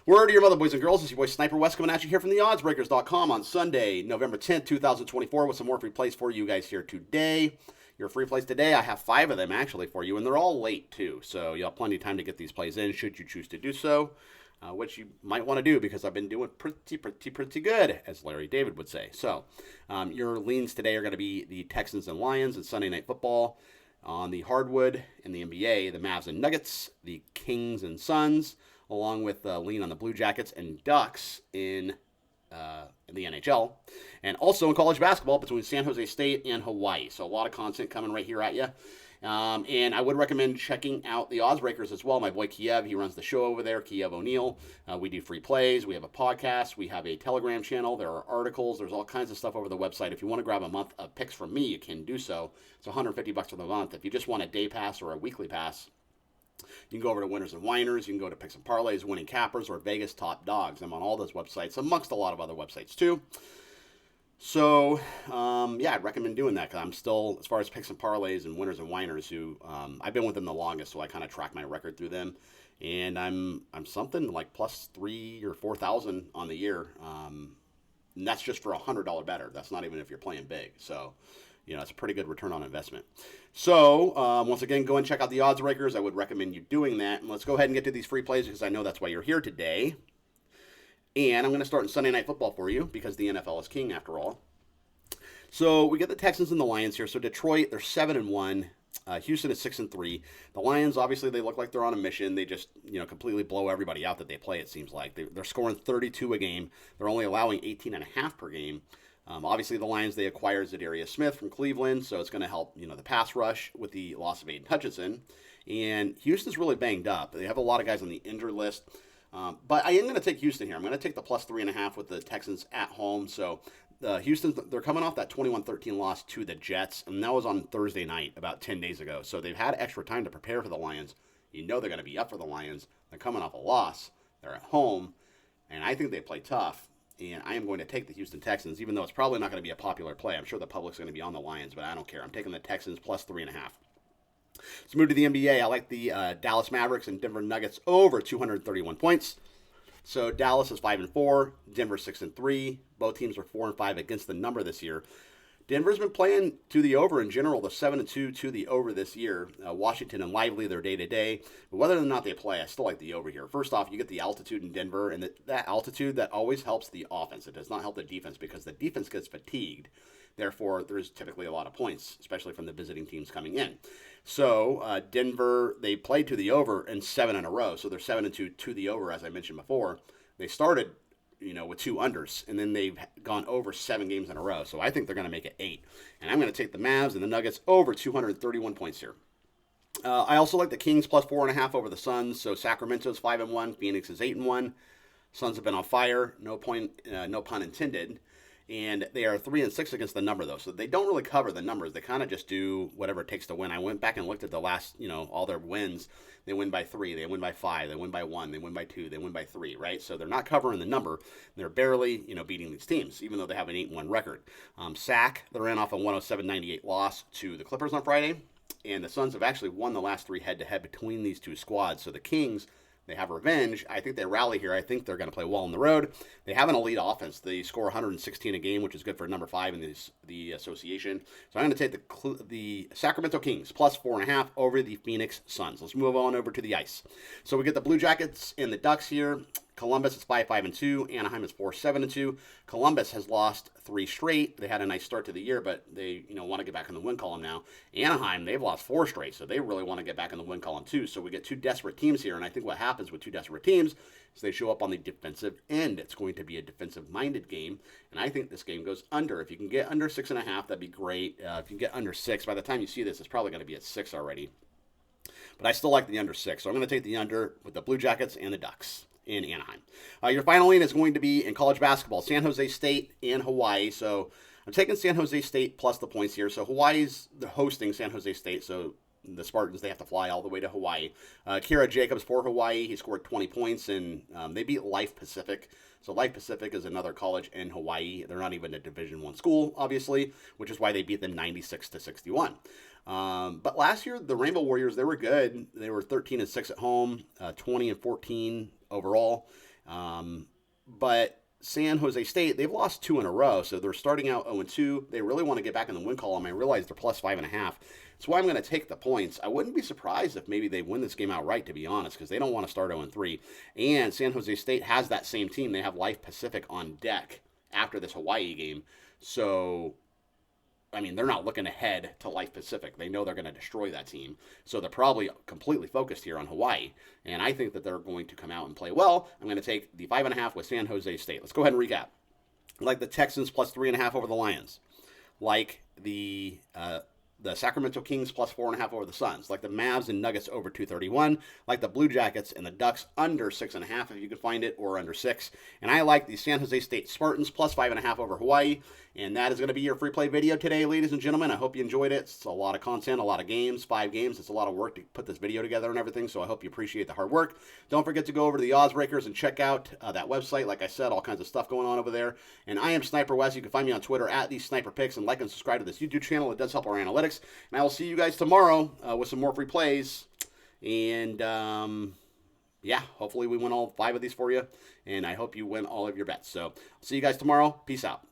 Word to your mother, boys and girls. It's your boy Sniper Wes coming at you here from the oddsbreakers.com on Sunday, November 10th, 2024, with some more free plays for you guys here today. Your free plays today, I have 5 of them actually for you, and they're all late too. So you'll have plenty of time to get these plays in should you choose to do so, which you might want to do because I've been doing pretty good, as Larry David would say. So your leans today are going to be the Texans and Lions and Sunday Night Football. On the hardwood in the NBA, the Mavs and Nuggets, the Kings and Suns, along with lean on the Blue Jackets and Ducks in the NHL, and also in college basketball between San Jose State and Hawaii. So a lot of content coming right here at you. And I would recommend checking out the Odds Breakers as well. My boy Kiev, he runs the show over there, Kiev O'Neill. We do free plays. We have a podcast. We have a Telegram channel. There are articles. There's all kinds of stuff over the website. If you want to grab a month of picks from me, you can do so. It's $150 for the month. If you just want a day pass or a weekly pass, you can go over to Winners and Winers. You can go to Picks and Parlays, Winning Cappers, or Vegas Top Dogs. I'm on all those websites, amongst a lot of other websites too. So, I'd recommend doing that because I'm still, as far as Picks and Parlays and Winners and Winers, who I've been with them the longest, so I kind of track my record through them. And I'm something like plus 3,000 or 4,000 on the year. And that's just for a $100 better. That's not even if you're playing big. So, it's a pretty good return on investment. So, once again, go and check out the Odds Breakers. I would recommend you doing that. And let's go ahead and get to these free plays because I know that's why you're here today. And I'm going to start in Sunday Night Football for you because the NFL is king after all. So we get the Texans and the Lions here. So Detroit, they're 7-1. Houston is 6-3. The Lions, obviously, they look like they're on a mission. They just, completely blow everybody out that they play, it seems like. They're scoring 32 a game. They're only allowing 18.5 per game. Obviously, the Lions, they acquired Zadarius Smith from Cleveland, so it's going to help, the pass rush with the loss of Aiden Hutchinson. And Houston's really banged up. They have a lot of guys on the injured list. But I am going to take Houston here. I'm going to take the plus 3.5 with the Texans at home. So Houston, they're coming off that 21-13 loss to the Jets, and that was on Thursday night about 10 days ago. So they've had extra time to prepare for the Lions. They're going to be up for the Lions. They're coming off a loss. They're at home, and I think they play tough. And I am going to take the Houston Texans, even though it's probably not going to be a popular play. I'm sure the public's going to be on the Lions, but I don't care. I'm taking the Texans plus 3.5. Let's move to the NBA. I like the Dallas Mavericks and Denver Nuggets over 231 points. So Dallas is 5-4, Denver 6-3. Both teams are 4-5 against the number this year. Denver's been playing to the over in general. They're 7-2 to the over this year. Washington and Lively, they're day-to-day. But whether or not they play, I still like the over here. First off, you get the altitude in Denver, and that altitude, that always helps the offense. It does not help the defense because the defense gets fatigued. Therefore, there's typically a lot of points, especially from the visiting teams coming in. So Denver, they played to the over in 7 in a row. So they're 7-2 to the over, as I mentioned before. They started, with 2 unders, and then they've gone over 7 games in a row. So I think they're going to make it 8. And I'm going to take the Mavs and the Nuggets over 231 points here. I also like the Kings plus 4.5 over the Suns. So Sacramento's 5-1, Phoenix is 8-1. Suns have been on fire, no pun intended. And they are 3-6 against the number, though. So they don't really cover the numbers. They kind of just do whatever it takes to win. I went back and looked at the last, all their wins. They win by 3. They win by 5. They win by 1. They win by 2. They win by 3, right? So they're not covering the number. They're barely, beating these teams, even though they have an 8-1 record. Sac, they're in off a 107-98 loss to the Clippers on Friday. And the Suns have actually won the last 3 head-to-head between these two squads. So the Kings, they have revenge. I think they rally here. I think they're going to play well on the road. They have an elite offense. They score 116 a game, which is good for number 5 in the association. So I'm going to take the Sacramento Kings plus 4.5 over the Phoenix Suns. Let's move on over to the ice. So we get the Blue Jackets and the Ducks here. Columbus is 5-5-2. Anaheim is 4-7-2. Columbus has lost 3 straight. They had a nice start to the year, but they want to get back in the win column now. Anaheim, they've lost 4 straight, so they really want to get back in the win column too. So we get 2 desperate teams here, and I think what happens with 2 desperate teams is they show up on the defensive end. It's going to be a defensive-minded game, and I think this game goes under. If you can get under 6.5, that'd be great. If you can get under 6, by the time you see this, it's probably going to be at 6 already. But I still like the under 6, so I'm going to take the under with the Blue Jackets and the Ducks in Anaheim. Your final lean is going to be in college basketball, San Jose State and Hawaii. So I'm taking San Jose State plus the points here. So Hawaii's hosting San Jose State, so the Spartans, they have to fly all the way to Hawaii. Kira Jacobs for Hawaii, he scored 20 points, and they beat Life Pacific. So Life Pacific is another college in Hawaii. They're not even a Division I school, obviously, which is why they beat them 96-61. But last year, the Rainbow Warriors, they were good. They were 13-6 at home, 20-14 overall. But San Jose State, they've lost 2 in a row, so they're starting out 0-2. They really want to get back in the win column. I realize they're plus 5.5. That's why I'm going to take the points. I wouldn't be surprised if maybe they win this game outright, to be honest, because they don't want to start 0-3. And San Jose State has that same team. They have Life Pacific on deck after this Hawaii game. So, I mean, they're not looking ahead to Life Pacific. They know they're going to destroy that team. So they're probably completely focused here on Hawaii. And I think that they're going to come out and play well. I'm going to take the 5.5 with San Jose State. Let's go ahead and recap. Like the Texans plus 3.5 over the Lions. Like the Sacramento Kings plus 4.5 over the Suns. Like the Mavs and Nuggets over 231. Like the Blue Jackets and the Ducks under 6.5 if you can find it, or under 6. And I like the San Jose State Spartans plus 5.5 over Hawaii. And that is going to be your free play video today, ladies and gentlemen. I hope you enjoyed it. It's a lot of content, a lot of games, 5 games. It's a lot of work to put this video together and everything, so I hope you appreciate the hard work. Don't forget to go over to the Oddsbreakers and check out that website. Like I said, all kinds of stuff going on over there. And I am Sniper Wes. You can find me on Twitter at these Sniper Picks, and like and subscribe to this YouTube channel. It does help our analytics. And I will see you guys tomorrow with some more free plays. And yeah, hopefully we win all 5 of these for you. And I hope you win all of your bets. So I'll see you guys tomorrow. Peace out.